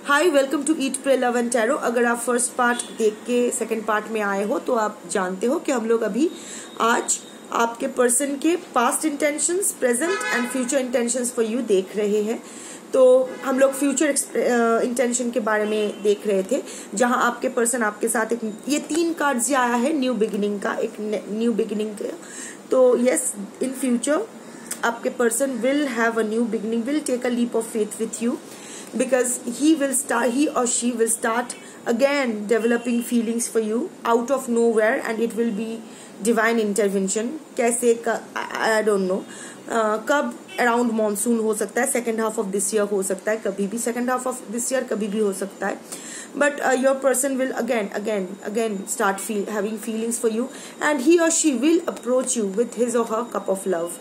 Hi, welcome to eat pray love and tarot. अगर आप first part देख के सेकंड पार्ट में आए हो तो आप जानते हो कि हम लोग अभी आज आपके पर्सन के past intentions, present and future intentions for you देख रहे हैं। तो हम लोग फ्यूचर इंटेंशन के बारे में देख रहे थे, जहां आपके पर्सन आपके साथ एक ये 3 कार्ड्स आया है न्यू बिगिनिंग का, एक न्यू बिगिनिंग का। तो यस, इन फ्यूचर आपके person will have a new beginning, will take a leap of faith with you, because he or she will start again developing feelings for you out of nowhere, and it will be divine intervention. कैसे I don't know, कब around monsoon हो सकता है, second half of this year हो सकता है, कभी भी second half of this year कभी भी हो सकता है, but your person will again start having feelings for you, and he or she will approach you with his or her cup of love.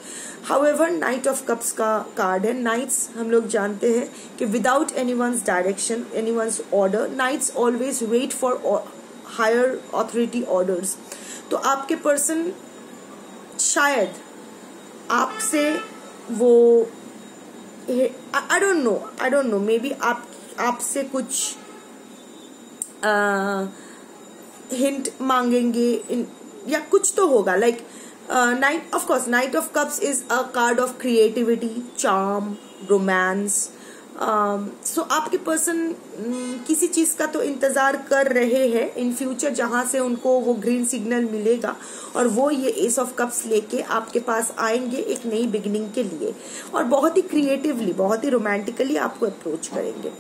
However, knight of cups का card है। Knights हम लोग जानते हैं कि without anyone's direction, anyone's order, knights always wait for higher authority orders. तो आपके person शायद आपसे वो I don't know maybe आपसे कुछ हिंट मांगेंगे या कुछ तो होगा, like knight of cups is a card of creativity, charm, romance. So आपके पर्सन किसी चीज का तो इंतजार कर रहे हैं इन फ्यूचर, जहां से उनको वो ग्रीन सिग्नल मिलेगा और वो ये एस ऑफ कप्स लेके आपके पास आएंगे एक नई बिगिनिंग के लिए, और बहुत ही क्रिएटिवली, बहुत ही रोमांटिकली आपको अप्रोच करेंगे।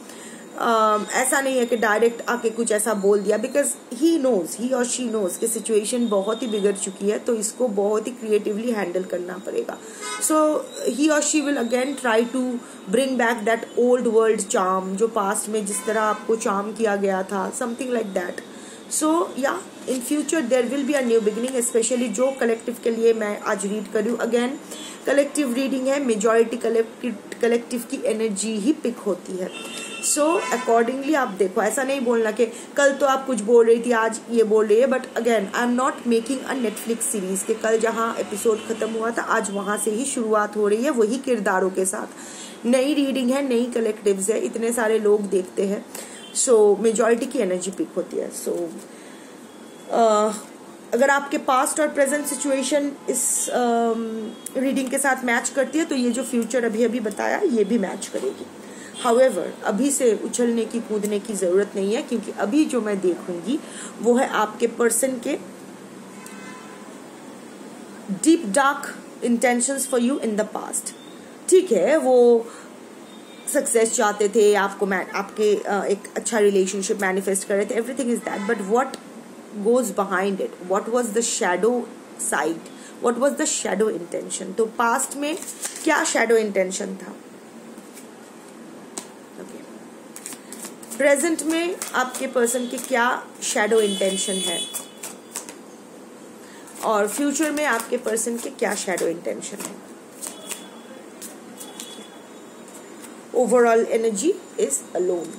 ऐसा नहीं है कि डायरेक्ट आके कुछ ऐसा बोल दिया, बिकॉज ही और शी नोज कि सिचुएशन बहुत ही बिगड़ चुकी है, तो इसको बहुत ही क्रिएटिवली हैंडल करना पड़ेगा। सो ही और she will again try to bring back that old world charm, जो पास्ट में जिस तरह आपको चार्म किया गया था, something like that. So yeah in future there will be a new beginning, specially जो कलेक्टिव के लिए मैं आज रीड कर रही हूँ। अगेन कलेक्टिव रीडिंग है, मेजॉरिटी कलेक्टिव की एनर्जी ही पिक होती है। सो अकॉर्डिंगली आप देखो, ऐसा नहीं बोलना कि कल तो आप कुछ बोल रही थी आज ये बोल रही है, but again I am not making a Netflix series के कल जहां एपिसोड खत्म हुआ था आज वहां से ही शुरुआत हो रही है, वही किरदारों के साथ। नई रीडिंग है, नई कलेक्टिव्स है, इतने सारे लोग देखते हैं। सो मेजॉरिटी की एनर्जी पिक होती है। सो अगर आपके पास्ट और प्रेजेंट सिचुएशन इस रीडिंग के साथ मैच करती है तो ये जो फ्यूचर अभी अभी बताया ये भी मैच करेगी। However, अभी से उछलने की कूदने की जरूरत नहीं है, क्योंकि अभी जो मैं देखूंगी वो है आपके पर्सन के deep dark intentions for you in the past. ठीक है, वो सक्सेस चाहते थे, आपके एक अच्छा रिलेशनशिप मैनिफेस्ट कर रहे थे, everything is that, but what goes behind it, what was the shadow side, what was the shadow intention. तो पास्ट में क्या शैडो इंटेंशन था, प्रेजेंट में आपके पर्सन के क्या शैडो इंटेंशन है, और फ्यूचर में आपके पर्सन के क्या शैडो इंटेंशन है। Overall energy is alone.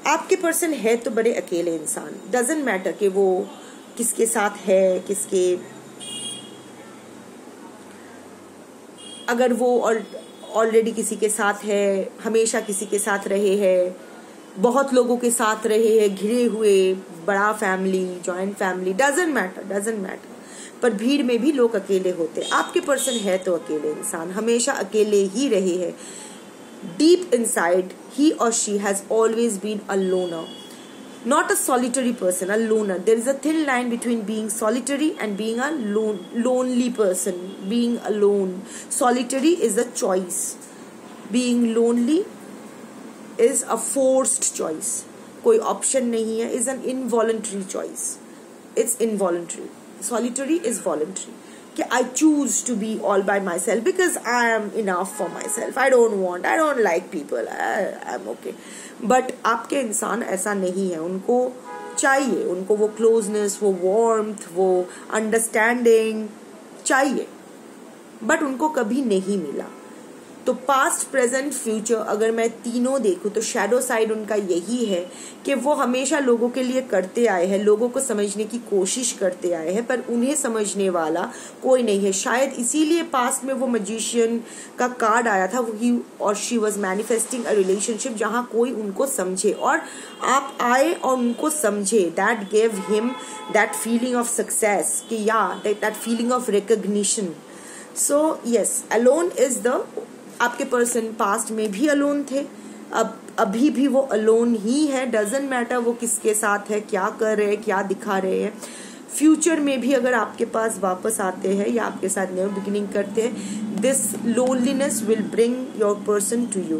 आपके पर्सन है तो बड़े अकेले इंसान, डजंट मैटर कि वो किसके साथ है, किसके, अगर वो ऑलरेडी किसी के साथ है, हमेशा किसी के साथ रहे हैं, बहुत लोगों के साथ रहे हैं, घिरे हुए, बड़ा family, joint family, doesn't matter, पर भीड़ में भी लोग अकेले होते हैं। आपके पर्सन है तो अकेले इंसान, हमेशा अकेले ही रहे हैं। डीप इनसाइड ही और she has always been a loner, not a solitary person, a loner. There is a thin line between being solitary and being a lonely person. Being alone, solitary is a choice, being lonely is a forced choice. कोई option नहीं है, is an involuntary choice. It's involuntary. Solitary is voluntary. कि I choose to be all by myself because I am enough for myself. I don't like people. I'm okay. But आपके इंसान ऐसा नहीं है, उनको चाहिए, उनको वो क्लोजनेस, वो वार्मथ, वो अंडरस्टैंडिंग चाहिए, बट उनको कभी नहीं मिला। तो पास्ट, प्रेजेंट, फ्यूचर अगर मैं तीनों देखूं तो शैडो साइड उनका यही है कि वो हमेशा लोगों के लिए करते आए हैं, लोगों को समझने की कोशिश करते आए हैं, पर उन्हें समझने वाला कोई नहीं है। शायद इसीलिए पास्ट में वो मैजिशियन का कार्ड आया था, ही और she was manifesting a relationship जहां कोई उनको समझे, और आप आए और उनको समझे। That gave him that feeling of success कि या that feeling of recognition. So yes, alone is the, आपके पर्सन पास्ट में भी अलोन थे, अब अभी भी वो अलोन ही है। डजंट मैटर वो किसके साथ है, क्या कर रहे हैं, क्या दिखा रहे हैं। फ्यूचर में भी अगर आपके पास वापस आते हैं या आपके साथ न्यू बिगिनिंग करते हैं, this loneliness will bring your person to you,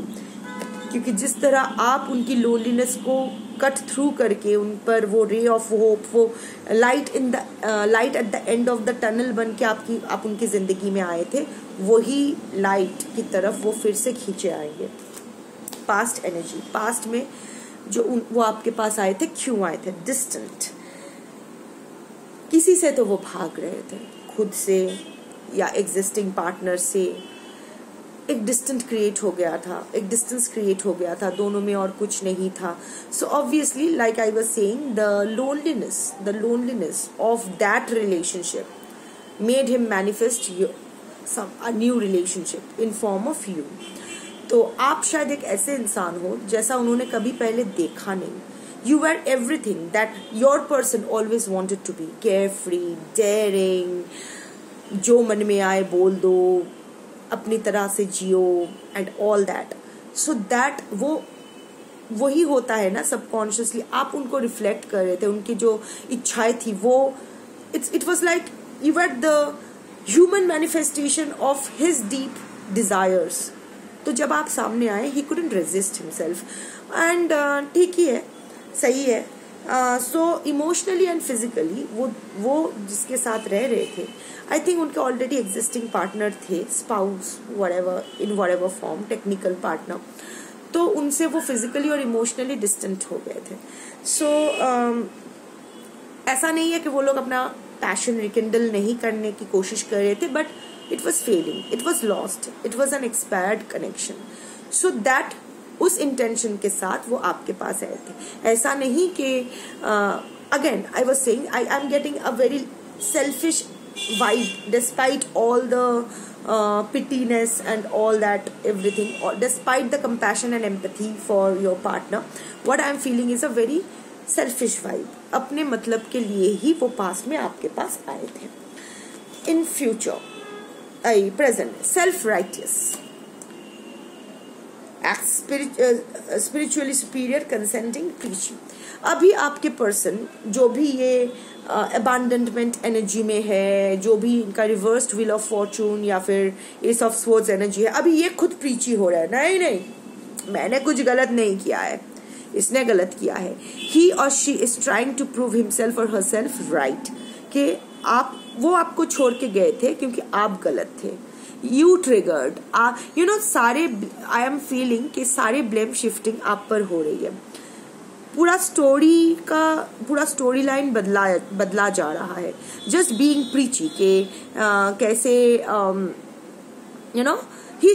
क्योंकि जिस तरह आप उनकी लोनलीनेस को कट थ्रू करके उन पर वो रे ऑफ होप, वो light at the end of the tunnel बन के आप उनकी जिंदगी में आए थे, वही लाइट की तरफ वो फिर से खींचे आएंगे। पास्ट एनर्जी, पास्ट में जो वो आपके पास आए थे, क्यों आए थे? डिस्टेंट, किसी से तो वो भाग रहे थे, खुद से या एग्जिस्टिंग पार्टनर से। एक डिस्टेंस क्रिएट हो गया था दोनों में, और कुछ नहीं था। So obviously, like I was saying, the loneliness of that relationship made him manifest a new relationship in form of you। तो आप शायद एक ऐसे इंसान हो जैसा उन्होंने कभी पहले देखा नहीं। You were everything that your person always wanted to be, carefree, daring, जो मन में आए बोल दो, अपनी तरह से जियो and all that। So that वही होता है ना, सबकॉन्शियसली आप उनको रिफ्लेक्ट कर रहे थे, उनकी जो इच्छाएं थी वो it was like you were the human manifestation of his deep desires। तो जब आप सामने आए, he couldn't resist himself and ठीक ही है, सही है। सो इमोशनली एंड फिजिकली वो जिसके साथ रह रहे थे, आई थिंक उनके ऑलरेडी एग्जिस्टिंग पार्टनर थे, spouse, whatever, in whatever form, technical partner, तो उनसे वो फिजिकली और इमोशनली डिस्टेंट हो गए थे। सो ऐसा नहीं है कि वो लोग अपना पैशन रिकिंडल नहीं करने की कोशिश कर रहे थे, but it was failing, it was lost, it was an expired connection. So that, उस इंटेंशन के साथ वो आपके पास आए थे। ऐसा नहीं कि again I was saying, I am getting a very selfish vibe despite all the pittiness and all that, everything, or despite the compassion and empathy for your partner, what I am feeling is a very selfish vibe। अपने मतलब के लिए ही वो पास में आपके पास आए थे। in future, present, self-righteous, spiritually superior, consenting, preaching। अभी आपके पर्सन जो भी ये अबैंडनमेंट एनर्जी में है, जो भी इनका रिवर्स्ड व्हील ऑफ फॉर्चून या फिर एस ऑफ स्वॉर्ड्स एनर्जी है, अभी ये खुद प्रीची हो रहा है, नहीं मैंने कुछ गलत नहीं किया है, इसने गलत किया है। ही और she is trying to prove himself और हरसेल्फ राइट, कि वो आपको छोड़ के गए थे क्योंकि आप गलत थे। यू ट्रिगर्ड, सारे, आई एम फीलिंग कि सारे ब्लेम शिफ्टिंग आप पर हो रही है। पूरा स्टोरी लाइन बदला जा रहा है। जस्ट बीइंग प्रीची के कैसे ही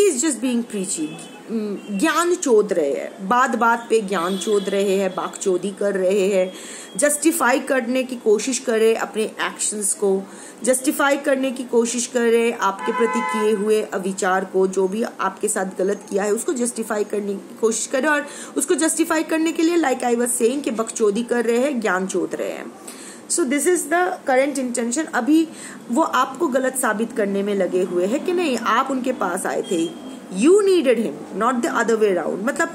इज जस्ट बीइंग प्रीची, ज्ञान चोद रहे हैं, बात पे ज्ञान चोद रहे हैं, बाकचोदी कर रहे हैं, जस्टिफाई करने की कोशिश कर रहे अपने एक्शंस को, जस्टिफाई करने की कोशिश कर रहे आपके प्रति किए हुए अविचार को, जो भी आपके साथ गलत किया है उसको जस्टिफाई करने की कोशिश कर रहे हैं, और उसको जस्टिफाई करने के लिए लाइक आई वाज सेइंग कि बकचोदी कर रहे हैं, ज्ञान चोद रहे हैं। सो this is the current intention. अभी वो आपको गलत साबित करने में लगे हुए हैं कि नहीं, आप उनके पास आए थे, you needed him, not the other way around. मतलब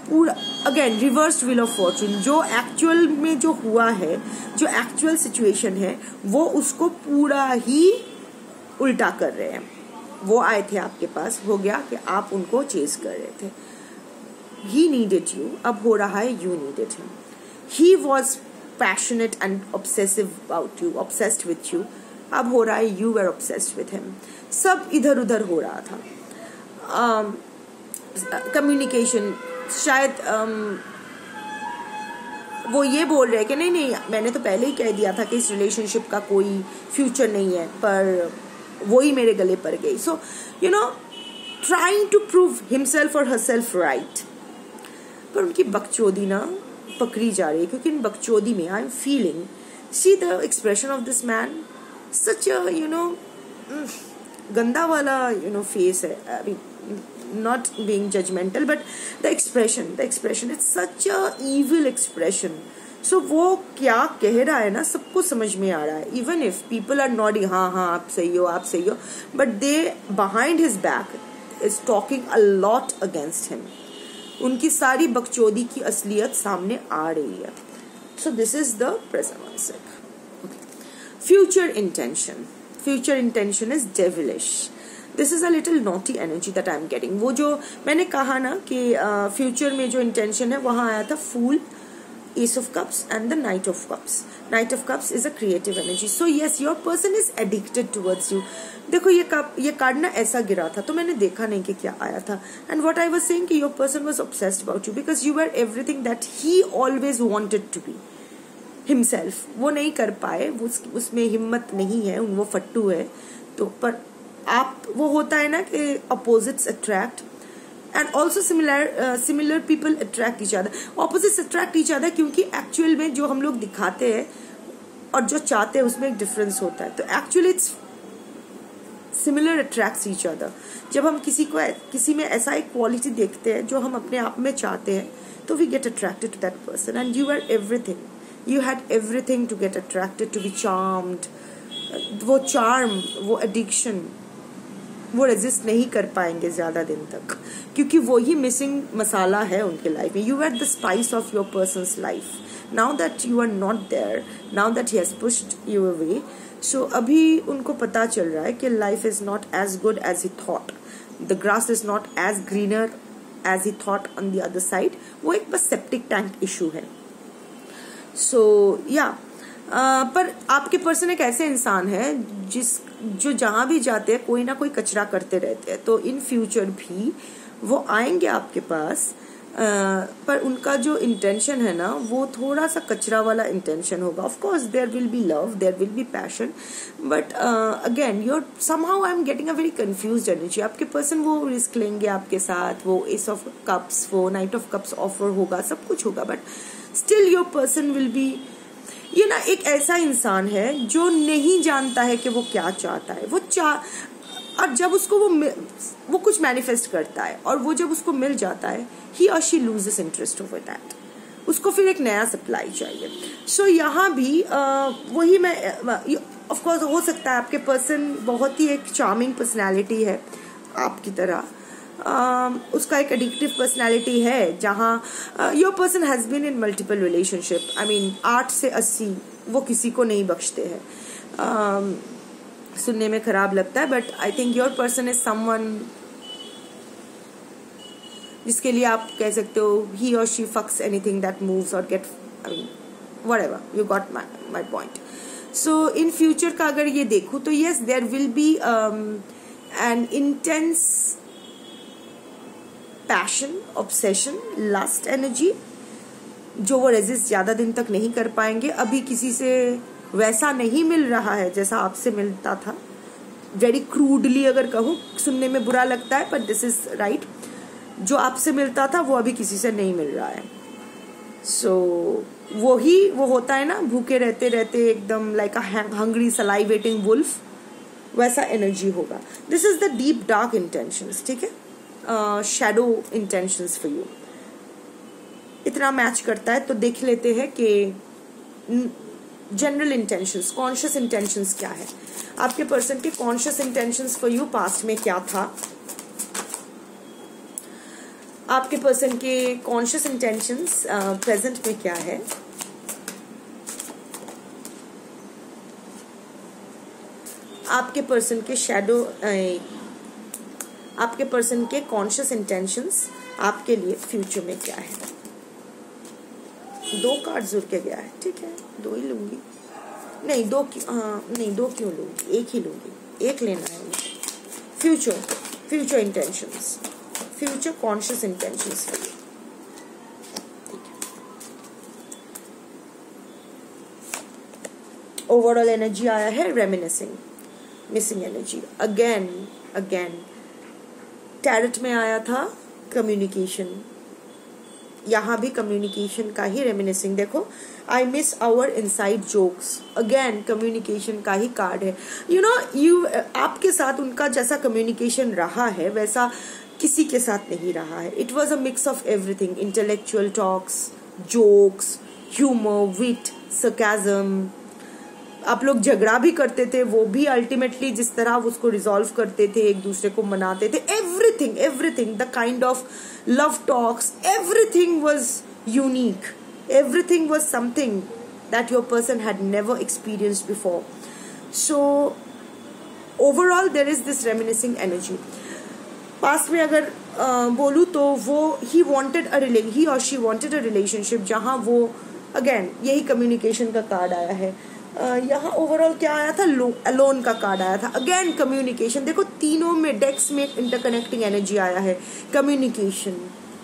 पूरा again reversed wheel of Fortune, जो एक्चुअल में जो हुआ है, जो एक्चुअल सिचुएशन है, वो उसको पूरा ही उल्टा कर रहे हैं। वो आए थे आपके पास, हो गया कि आप उनको चेज कर रहे थे। ही नीडेड यू, अब हो रहा है you needed him. He was passionate and obsessive about you, obsessed with you, अब हो रहा है you were obsessed with him. सब इधर उधर हो रहा था। कम्युनिकेशन, शायद वो ये बोल रहे हैं कि नहीं मैंने तो पहले ही कह दिया था कि इस रिलेशनशिप का कोई फ्यूचर नहीं है, पर वो ही मेरे गले पड़ गई। सो trying to prove himself or herself right. पर उनकी बकचोदी ना पकड़ी जा रही है, क्योंकि इन बकचोदी में I am feeling, see the expression of this man, such गंदा वाला फेस है. I mean not being judgemental, but the expression it's such a evil expression. So वो क्या कह रहा है ना, सबको समझ में आ रहा है. Even if people are noting, हाँ आप सही हो, but they behind his back is talking a lot against him. उनकी सारी बकचोदी की असलियत सामने आ रही है. So this is the present. Future intention is devilish. This is a little naughty energy that I am getting. वो जो मैंने कहा ना कि फ्यूचर में जो इंटेंशन है वहां आया था फूल, Ace of Cups and the Knight of Cups. Knight of Cups is a creative energy. So yes, your person is addicted towards you. देखो ये कार्ड ना ऐसा गिरा था तो मैंने देखा नहीं कि क्या आया था. And what I was saying कि your person was obsessed about you because you were everything that he always wanted to be himself. वो नहीं कर पाए, उसमें हिम्मत नहीं है, वो फट्टू है. तो पर आप वो होता है ना कि opposites attract. And also similar people attract each other. Opposites attract each other क्योंकि actual में जो हम लोग दिखाते हैं और जो चाहते हैं उसमें एक difference होता है. तो actually it's similar attracts each other. जब हम किसी में ऐसा एक quality देखते हैं जो हम अपने आप में चाहते हैं तो we get attracted to that person. And you were everything. You had everything to get attracted, to be charmed. वो charm, वो addiction, वो रेजिस्ट नहीं कर पाएंगे ज्यादा दिन तक क्योंकि वो ही मिसिंग मसाला है उनके लाइफ में. You are the spice of your person's life. Now that you are not there, now that he has pushed you away, so अभी उनको पता चल रहा है कि life is not as good as he thought. The grass is not as greener as he thought on the other side. वो एक बस सेप्टिक टैंक इशू है. सो या पर आपके पर्सन एक ऐसे इंसान है जो जहां भी जाते हैं कोई ना कोई कचरा करते रहते हैं. तो इन फ्यूचर भी वो आएंगे आपके पास, पर उनका जो इंटेंशन है ना वो थोड़ा सा कचरा वाला इंटेंशन होगा. Of course there will be love, there will be passion, but again your somehow I am getting a very confused energy. आपके पर्सन वो रिस्क लेंगे आपके साथ, वो एस ऑफ कप्स, वो नाइट ऑफ कप्स ऑफर होगा, सब कुछ होगा, but still your person will be, ये ना एक ऐसा इंसान है जो नहीं जानता है कि वो क्या चाहता है. और जब उसको वो कुछ मैनिफेस्ट करता है और वो जब उसको मिल जाता है ही और she loses interest over that. उसको फिर एक नया सप्लाई चाहिए. सो यहाँ भी वही मैं, ऑफ कोर्स हो सकता है आपके पर्सन बहुत ही एक चार्मिंग पर्सनैलिटी है आपकी तरह. उसका एक एडिक्टिव पर्सनैलिटी है जहाँ your person has been in multiple relationship. I mean 8 से 80 वो किसी को नहीं बख्शते हैं. सुनने में खराब लगता है but I think your person is someone जिसके लिए आप कह सकते हो ही और she fucks anything that moves और get, I mean whatever, you got my point. So in future का अगर ये देखूं तो yes there will be an intense passion, obsession, lust energy जो वो रेजिस्ट ज्यादा दिन तक नहीं कर पाएंगे. अभी किसी से वैसा नहीं मिल रहा है जैसा आपसे मिलता था. वेरी क्रूडली अगर कहूँ, सुनने में बुरा लगता है बट दिस इज राइट. जो आपसे मिलता था वो अभी किसी से नहीं मिल रहा है. सो वो होता है ना भूखे रहते रहते एकदम लाइक अ हंग्री सलाइवेटिंग वुल्फ, वैसा एनर्जी होगा. This is the deep dark intentions. ठीक है, शैडो इंटेंशंस फॉर यू. इतना मैच करता है तो देख लेते हैं कि जनरल इंटेंशंस, कॉन्शियस इंटेंशंस क्या है. आपके पर्सन के conscious intentions for you past में क्या था, आपके पर्सन के कॉन्शियस इंटेंशंस प्रेजेंट में क्या है, आपके पर्सन के शैडो, आपके पर्सन के कॉन्शियस इंटेंशंस आपके लिए फ्यूचर में क्या है. 2 कार्ड जुड़ के गया है. ठीक है, 2 ही लूंगी. नहीं 2 क्यों लूंगी, 1 ही लूंगी. 1 लेना है मुझे. Future intentions, future conscious intentions के लिए. ओवरऑल एनर्जी आया है reminiscing, missing energy. Again tarot में आया था कम्युनिकेशन, यहाँ भी कम्युनिकेशन का ही रेमिनिसिंग। देखो, I miss our inside jokes, again communication का ही कार्ड है। आपके साथ उनका जैसा कम्युनिकेशन रहा है वैसा किसी के साथ नहीं रहा है। It was a mix of everything, intellectual talks, jokes, humour, wit, sarcasm. आप लोग झगड़ा भी करते थे, वो भी अल्टीमेटली जिस तरह उसको रिजॉल्व करते थे, एक दूसरे को मनाते थे, everything the kind of love talks, everything was unique, everything was something that your person had never experienced before. So overall there is this reminiscing energy. Past में अगर बोलूँ तो वो ही और शी वांटेड अ रिलेशनशिप जहाँ वो, again यही communication का कार्ड आया है। यहाँ ओवरऑल क्या आया था, अलोन का कार्ड आया था, अगेन कम्युनिकेशन। देखो तीनों में डेक्स में इंटरकनेक्टिंग एनर्जी आया है, communication,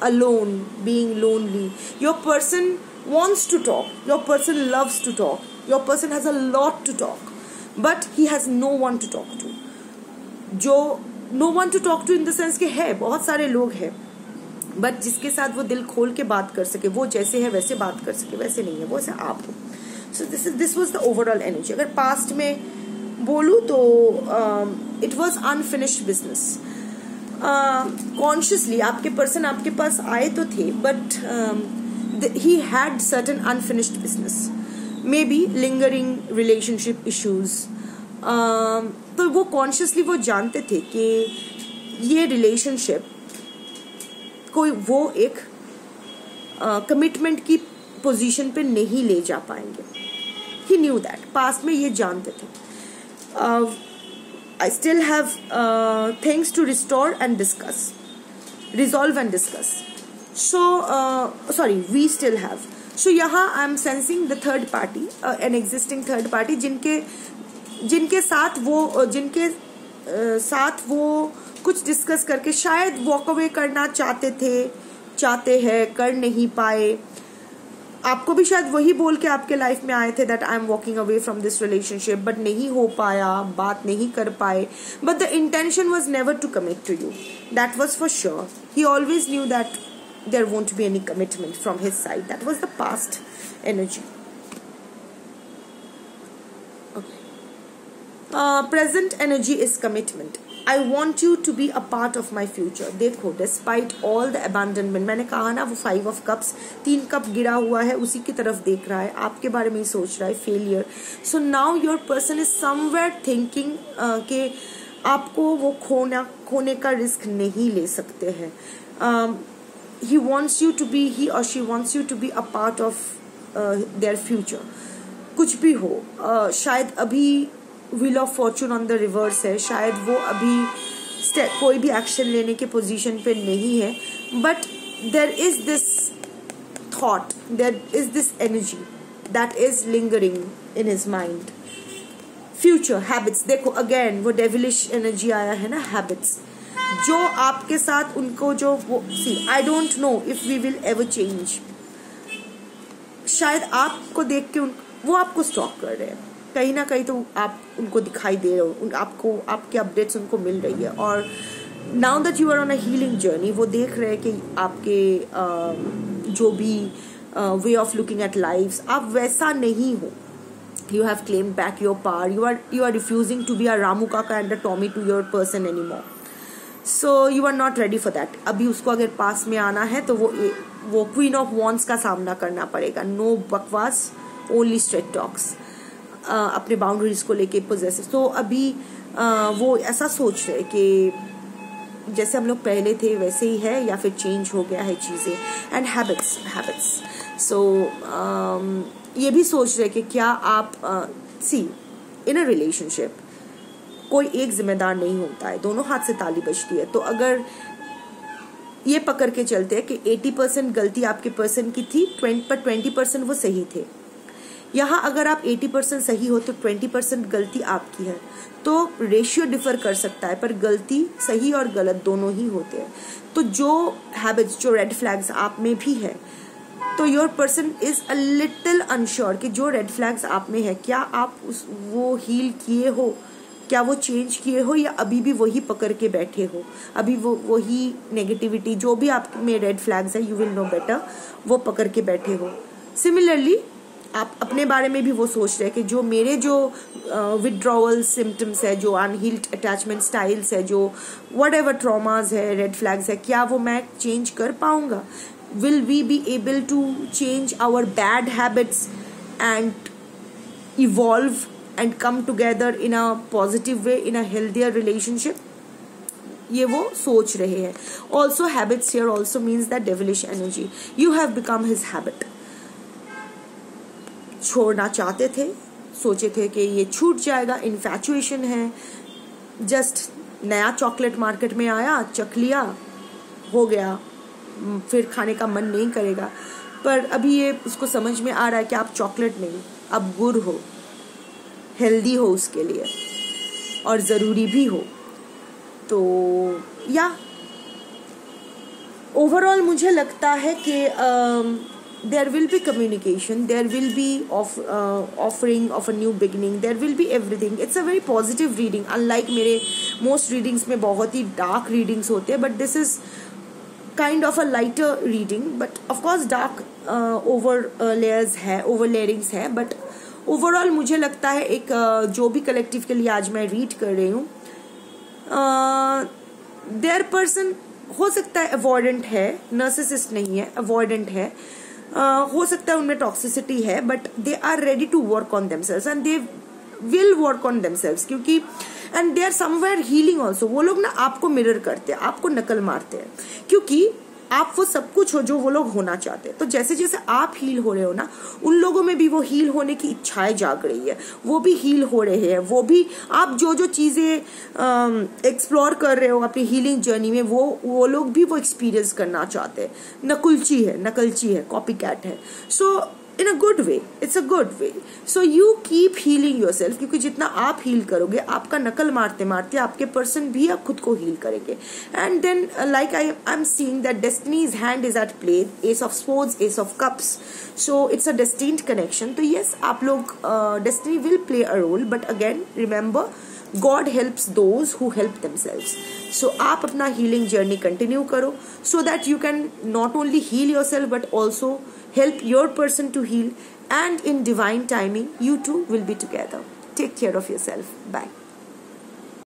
alone, being lonely. Your person wants to talk, your person loves to talk, your person has a lot to talk, but he has no one to talk to. जो no one to talk to in the sense के है, बहुत सारे लोग हैं, but जिसके साथ वो दिल खोल के बात कर सके, वो जैसे है वैसे बात कर सके, वैसे नहीं है, वो ऐसे आप हो। So this was the overall energy. अगर पास्ट में बोलूँ तो it was unfinished business. Consciously आपके पर्सन आपके पास आए तो थे, but he had certain unfinished business, maybe lingering relationship issues. तो वो consciously वो जानते थे कि ये relationship कोई वो एक commitment की position पे नहीं ले जा पाएंगे। He knew that, past में ये जानते थे। I still have things to restore and discuss, resolve and discuss. So we still have. So यहाँ I am sensing the third party, an existing third party, जिनके साथ वो कुछ डिस्कस करके शायद वॉक अवे करना चाहते हैं, कर नहीं पाए। आपको भी शायद वही बोल के आपके लाइफ में आए थे that I am walking away from this relationship, but नहीं हो पाया, बात नहीं कर पाए। But the intention was never to commit to you, that was for sure. He always knew that there won't be any commitment from his side. That was the past energy. Okay. Present energy is commitment. I want you to be a part of my future. देखो, despite all the abandonment, मैंने कहा ना वो 5 of cups, 3 cup गिरा हुआ है, उसी की तरफ देख रहा है, आपके बारे में ही सोच रहा है, failure. So now your person is somewhere thinking कि आपको वो खोने का रिस्क नहीं ले सकते हैं। he or she wants you to be a part of their future. कुछ भी हो, शायद अभी wheel of fortune on the reverse है, शायद वो अभी कोई भी एक्शन लेने के पोजीशन पे नहीं है, but there is this thought, there is this energy that is lingering in his mind. Future habits, देखो अगेन वो devilish energy आया है ना, habits जो आपके साथ उनको जो वो I don't know if we will ever change. शायद आपको देख के वो आपको स्टॉक कर रहे हैं कहीं ना कहीं, तो आप उनको दिखाई दे रहे हो, आपको आपके अपडेट्स उनको मिल रही है। और now that you are on a healing journey, वो देख रहे हैं कि आपके जो भी way of looking at life, आप वैसा नहीं हो। You have claimed back your power. You are refusing to be a Ramu Kaka and a Tommy to your person anymore. So you are not ready for that. अभी उसको अगर पास में आना है तो वो क्वीन ऑफ वॉन्ड्स का सामना करना पड़ेगा। नो बकवास, ओनली स्ट्रेट टॉक्स, अपने बाउंड्रीज को लेके पोजेसिव। तो अभी वो ऐसा सोच रहे कि जैसे हम लोग पहले थे वैसे ही है या फिर चेंज हो गया है चीज़ें। एंड हैबिट्स सो ये भी सोच रहे कि क्या आप इन अ रिलेशनशिप कोई एक जिम्मेदार नहीं होता है, दोनों हाथ से ताली बजती है। तो अगर ये पकड़ के चलते हैं कि 80% गलती आपके पर्सन की थी, 20% वो सही थे। यहाँ अगर आप 80% सही हो तो 20% गलती आपकी है, तो रेशियो डिफर कर सकता है, पर गलती सही और गलत दोनों ही होते हैं। तो जो हैबिट्स, जो रेड फ्लैग्स आप में भी है, तो your person is a little unsure कि जो रेड फ्लैग्स आप में है क्या आप वो हील किए हो क्या वो चेंज किए हो या अभी भी वही पकड़ के बैठे हो, अभी वो वही नेगेटिविटी, जो भी आप में रेड फ्लैग्स है, यू विल नो बेटर, वो पकड़ के बैठे हो। सिमिलरली आप अपने बारे में भी वो सोच रहे हैं कि जो मेरे जो विड्रॉवल सिम्टम्स है, जो अनहील्ड अटैचमेंट स्टाइल्स है, जो वट एवर ट्रॉमाज है, रेड फ्लैग्स है, क्या वो मैं चेंज कर पाऊंगा? Will we be able to change our bad habits and evolve and come together in a positive way, in a healthier relationship? ये वो सोच रहे हैं। Also habits here also means that devilish energy, you have become his habit. छोड़ना चाहते थे, सोचे थे कि ये छूट जाएगा, इन्फैचुएशन है, जस्ट नया चॉकलेट मार्केट में आया, चख लिया, हो गया, फिर खाने का मन नहीं करेगा। पर अभी ये उसको समझ में आ रहा है कि आप चॉकलेट नहीं, अब गुड़ हो, हेल्दी हो उसके लिए और ज़रूरी भी हो। तो या ओवरऑल मुझे लगता है कि there will be communication, there will be offering of a new beginning, there will be everything. It's a very positive reading, unlike मेरे most readings में बहुत ही dark readings होते हैं, but this is kind of a lighter reading, but of course dark overlayers है, overlayings है, but overall मुझे लगता है एक जो भी collective के लिए आज मैं read कर रही हूँ, their person हो सकता है अवॉइडेंट है, नर्सिसिस्ट नहीं है, अवॉइडेंट है, हो सकता है उनमें टॉक्सिसिटी है, but they are ready to work on themselves and they will work on themselves, क्योंकि and they are somewhere healing also. वो लोग ना आपको मिरर करते हैं, आपको नकल मारते हैं, क्योंकि आप वो सब कुछ हो जो वो लोग होना चाहते हैं। तो जैसे जैसे आप हील हो रहे हो ना, उन लोगों में भी वो हील होने की इच्छाएं जाग रही है, वो भी हील हो रहे हैं, वो भी आप जो जो चीजें एक्सप्लोर कर रहे हो अपनी हीलिंग जर्नी में, वो लोग भी वो एक्सपीरियंस करना चाहते हैं। नकलची है, कॉपी कैट है, so in a good way, it's a good way. So you keep healing yourself, क्योंकि जितना आप हील करोगे, आपका नकल मारते मारते आपके पर्सन भी आप खुद को हील करेंगे। And then like I am seeing that destiny's hand is at play, ace of swords, ace of cups, so it's a destined connection. तो यस, आप लोग destiny will play a role, but again remember, God helps those who help themselves. So आप अपना healing journey continue करो, so that you can not only heal yourself but also help your person to heal, and in divine timing you two will be together. Take care of yourself. Bye.